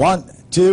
1 2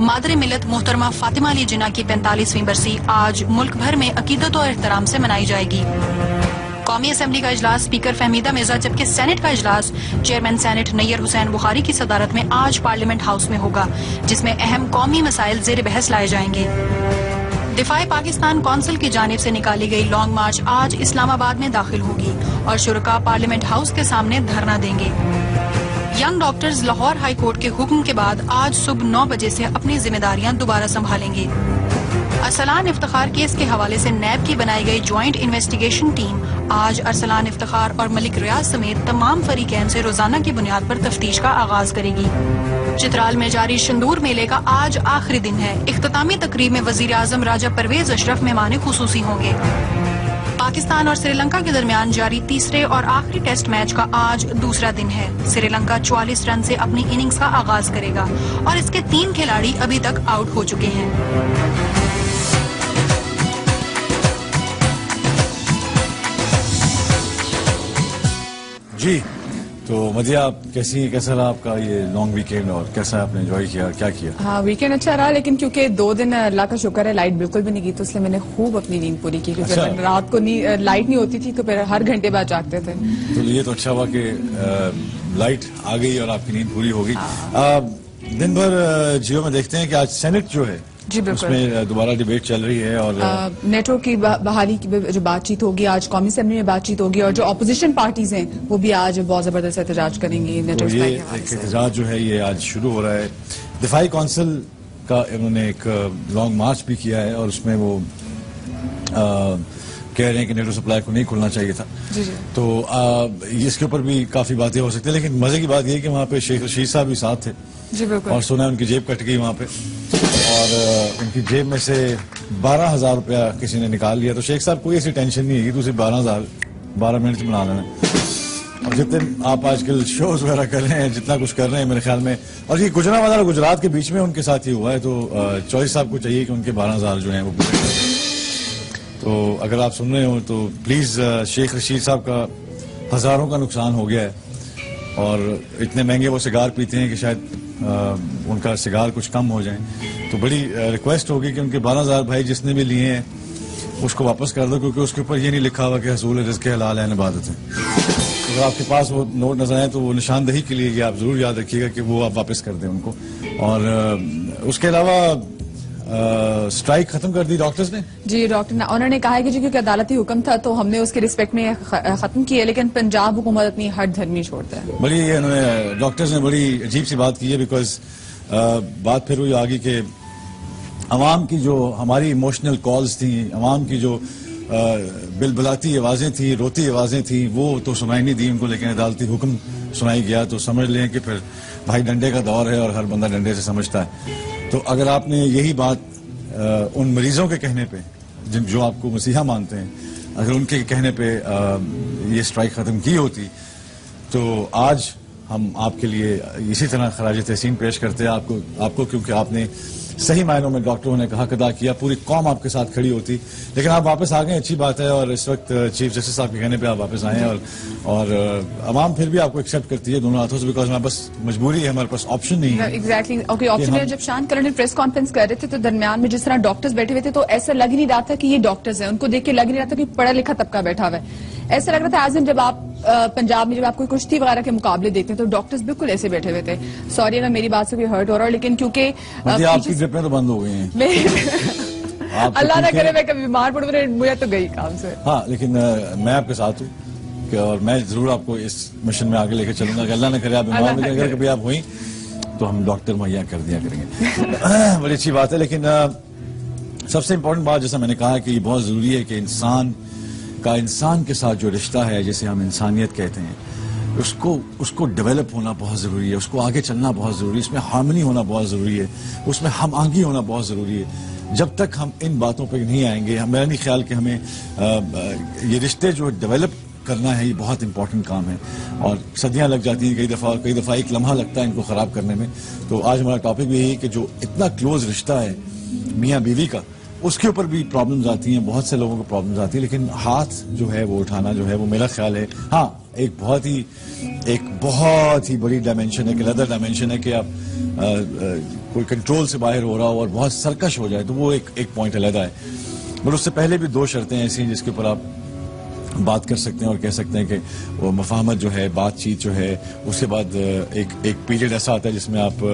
مادر ملت محترمہ فاطمہ علی جناح کی 45ویں برسی آج ملک بھر میں عقیدت اور احترام سے منائی جائے گی۔ قومی اسمبلی کا اجلاس اسپیکر فہمیدہ مرزا جبکہ سینٹ کا اجلاس چیئرمین سینٹ نیر حسین بخاری کی صدارت میں آج پارلیمنٹ ہاؤس میں ہوگا، جس میں اہم قومی مسائل زیر بحث لائے جائیں گے۔ دفاع پاکستان کونسل کی جانب سے نکالی گئی لانگ مارچ آج اسلام آباد میں داخل ہوگی اور شرکاء پارلیمنٹ ہاؤس کے سامنے دھرنا دیں گے۔ Young doctors Lahore high court کے حکم کے بعد آج صبح 9 بجے سے اپنی ذمہ داریاں دوبارہ سنبھالیں گے۔ ارسلان افتخار کیس کے حوالے سے نیب کی بنائی گئی جوائنٹ انویسٹیگیشن ٹیم آج ارسلان افتخار اور ملک ریاض سمیت تمام فریقین سے روزانہ کی بنیاد پر تفتیش کا آغاز کرے گی۔ چترال میں جاری شندور میلے کا آج آخری دن ہے۔ اختتامی تقریب میں وزیر اعظم راجہ پرویز اشرف مہمان خصوصی ہوں گے۔ پاکستان اور سری لنکا کے درمیان جاری تیسرے اور آخری ٹیسٹ میچ کا آج دوسرا دن ہے۔ سری لنکا 44 رن سے اپنی اننگز کا آغاز کرے گا اور اس کے 3 کھلاڑی ابھی تک آؤٹ ہو چکے ہیں۔ جی تو مدیہ، کیسا رہا آپ کا یہ لانگ ویکینڈ اور کیسا آپ نے انجوائے کیا، کیا کیا؟ ہاں ویکینڈ اچھا رہا، لیکن کیونکہ 2 دن اللہ کا شکر ہے لائٹ بالکل بھی نہیں کی، تو اس لیے میں نے خوب اپنی نیند پوری کی، کیونکہ رات کو لائٹ نہیں ہوتی تھی تو پھر ہر گھنٹے بعد جاگتے تھے۔ تو یہ تو اچھا ہوا کہ لائٹ آ گئی اور آپ کی نیند پوری ہو گئی۔ دن بھر جیو میں دیکھتے ہیں کہ آج سینٹ جو ہے جی اس بالکل میں دوبارہ ڈیبیٹ چل رہی ہے اور نیٹو کی بحالی کی جو بات چیت ہوگی، آج قومی اسمبلی میں بات چیت ہوگی اور جو اپوزیشن پارٹیز ہیں وہ بھی آج بہت زبردست احتجاج کریں گی نیٹو یہ ایک احتجاج جو ہے یہ آج شروع ہو رہا ہے۔ دفاعی کونسل کا انہوں نے ایک لانگ مارچ بھی کیا ہے اور اس میں وہ کہہ رہے ہیں کہ نیٹو سپلائی کو نہیں کھلنا چاہیے تھا۔ تو اس کے اوپر بھی کافی باتیں ہو سکتی ہیں، لیکن مزے کی بات یہ ہے کہ وہاں پہ شیخ رشید صاحب بھی ساتھ تھے جی بالکل، اور سنا ان کی جیب کٹ گئی وہاں پہ اور ان کی جیب میں سے 12,000 روپیہ کسی نے نکال لیا۔ تو شیخ صاحب کوئی ایسی ٹینشن نہیں ہے کہ دوسری 12 منٹ سے بنا لینا۔ اور جتنے آپ آج کل شوز وغیرہ کر رہے ہیں، جتنا کچھ کر رہے ہیں میرے خیال میں، اور یہ گجرانوالہ اور گجرات کے بیچ میں ان کے ساتھ ہی ہوا ہے، تو چوہدری صاحب کو چاہیے کہ ان کے 12,000 جو ہیں وہ پورے کریں۔ تو اگر آپ سن رہے ہو تو پلیز، شیخ رشید صاحب کا ہزاروں کا نقصان ہو گیا ہے اور اتنے مہنگے وہ سگار پیتے ہیں کہ شاید ان کا سگار کچھ کم ہو جائیں۔ تو بڑی ریکویسٹ ہوگی کہ ان کے 12,000 بھائی جس نے بھی لیے ہیں اس کو واپس کر دو، کیونکہ اس کے اوپر یہ نہیں لکھا ہوا کہ حصول رزق حلال ہے عبادت ہے۔ اگر آپ کے پاس وہ نوٹ نظر آئے تو وہ نشاندہی کے لیے یہ آپ ضرور یاد رکھیے گا کہ وہ آپ واپس کر دیں ان کو۔ اور اس کے علاوہ اسٹرائک ختم کر دی ڈاکٹرز نے؟ جی ڈاکٹر انہوں نے کہا ہے کہ جی کیونکہ عدالتی حکم تھا تو ہم نے اس کے رسپیکٹ میں ختم کی ہے، لیکن پنجاب حکومت اپنی ہٹ دھرمی چھوڑتا ہے۔ بڑی یہ انہوں نے ڈاکٹرز نے بڑی عجیب سی بات کی ہے، بیکاز بات پھر وہی آگی کہ عوام کی جو ہماری ایموشنل کالز تھیں، عوام کی جو بلبلاتی آوازیں تھیں، روتی آوازیں تھیں، وہ تو سنائی نہیں دی ان کو، لیکن عدالتی حکم سنائی گیا۔ تو سمجھ لیں کہ پھر بھائی ڈنڈے کا دور ہے اور ہر بندہ ڈنڈے سے سمجھتا ہے۔ تو اگر آپ نے یہی بات ان مریضوں کے کہنے پہ جو آپ کو مسیحا مانتے ہیں، اگر ان کے کہنے پہ یہ اسٹرائک ختم کی ہوتی تو آج ہم آپ کے لیے اسی طرح خراج تحسین پیش کرتے ہیں آپ کو کیونکہ آپ نے صحیح معنوں میں ڈاکٹروں نے حق ادا کیا، پوری قوم آپ کے ساتھ کھڑی ہوتی، لیکن آپ واپس آ گئے، اچھی بات ہے۔ اور اس وقت چیف جسٹس صاحب کے کہنے پہ آپ واپس آئے ہیں اور عوام پھر بھی آپ کو ایکسیپٹ کرتی ہے دونوں ہاتھوں سے، بیکاز ہمارے پاس مجبوری ہے، ہمارے پاس آپشن نہیں ہے۔ ایگزیکٹلی اوکے، آپشن ہے۔ جب شان کرن پریس کانفرنس کر رہے تھے تو درمیان میں جس طرح ڈاکٹرز بیٹھے ہوئے تھے تو ایسا لگ نہیں رہا تھا کہ یہ ڈاکٹرز ہیں، ان کو دیکھ کے لگ نہیں رہا تھا کہ پڑھا لکھا طبقہ بیٹھا ہوا ہے۔ ایسا لگ رہا تھا جب آپ پنجاب میں جب آپ کوئی کشتی وغیرہ کے مقابلے دیکھتے ہیں تو ڈاکٹرز بالکل ایسے بیٹھے ہوئے تھے۔ سوری اگر میری بات سے کوئی ہرٹ ہو رہا ہے، لیکن کیونکہ آپ کی ڈرپیں تو بند ہو گئی ہیں، اللہ نہ کرے میں کبھی بیمار پڑوں، مجھے تو گئی کام سے۔ ہاں لیکن میں آپ کے ساتھ ہوں اور میں ضرور آپ کو اس مشن میں آگے لے کے چلوں گا کہ اللہ نہ کرے آپ بیمار ہو جائیں، اگر کبھی آپ ہوئیں تو ہم ڈاکٹر مہیا کر دیا کریں گے۔ بڑی اچھی بات ہے، لیکن سب سے امپورٹنٹ بات جیسا میں نے کہا کہ یہ بہت ضروری ہے کہ انسان کے ساتھ جو رشتہ ہے جسے ہم انسانیت کہتے ہیں، اس کو ڈیولپ ہونا بہت ضروری ہے، اس کو آگے چلنا بہت ضروری ہے، اس میں ہارمنی ہونا بہت ضروری ہے، اس میں ہم آہنگی ہونا بہت ضروری ہے۔ جب تک ہم ان باتوں پہ نہیں آئیں گے، میرا نہیں خیال کہ ہمیں یہ رشتے جو ڈیولپ کرنا ہے یہ بہت امپورٹنٹ کام ہے اور صدیاں لگ جاتی ہیں، کئی دفعہ ایک لمحہ لگتا ہے ان کو خراب کرنے میں۔ تو آج ہمارا ٹاپک بھی یہی ہے کہ جو اتنا کلوز رشتہ ہے میاں بیوی کا، اس کے اوپر بھی پرابلمز آتی ہیں, بہت سے لوگوں کو پرابلمز آتی ہیں, لیکن ہاتھ جو ہے وہ اٹھانا جو ہے وہ میرا خیال ہے ہاں ایک بہت ہی بڑی ڈائمینشن ہے, ایک ادر ڈائمینشن ہے کہ آپ کوئی کنٹرول سے باہر ہو رہا ہو اور بہت سرکش ہو جائے تو وہ ایک پوائنٹ علیحدہ ہے. مگر اس سے پہلے بھی 2 شرطیں ایسی ہیں جس کے اوپر آپ بات کر سکتے ہیں اور کہہ سکتے ہیں کہ وہ مفاہمت جو ہے, بات چیت جو ہے, اس کے بعد ایک پیریڈ ایسا آتا ہے جس میں آپ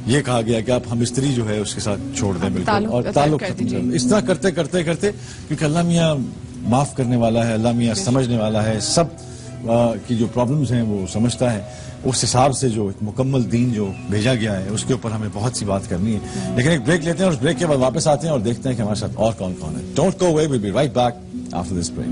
یہ کہا گیا کہ آپ ہم استری جو ہے اس کے ساتھ چھوڑ دیں بالکل اور تعلق ختم کر دیں. اس طرح کرتے کرتے کرتے کیونکہ اللہ میاں معاف کرنے والا ہے, اللہ میاں سمجھنے والا ہے, سب کی جو پرابلمز ہیں وہ سمجھتا ہے. اس حساب سے جو ایک مکمل دین جو بھیجا گیا ہے اس کے اوپر ہمیں بہت سی بات کرنی ہے. لیکن ایک بریک لیتے ہیں اور اس بریک کے بعد واپس آتے ہیں اور دیکھتے ہیں کہ ہمارے ساتھ اور کون کون ہے. Don't go away, we'll be right back after this break.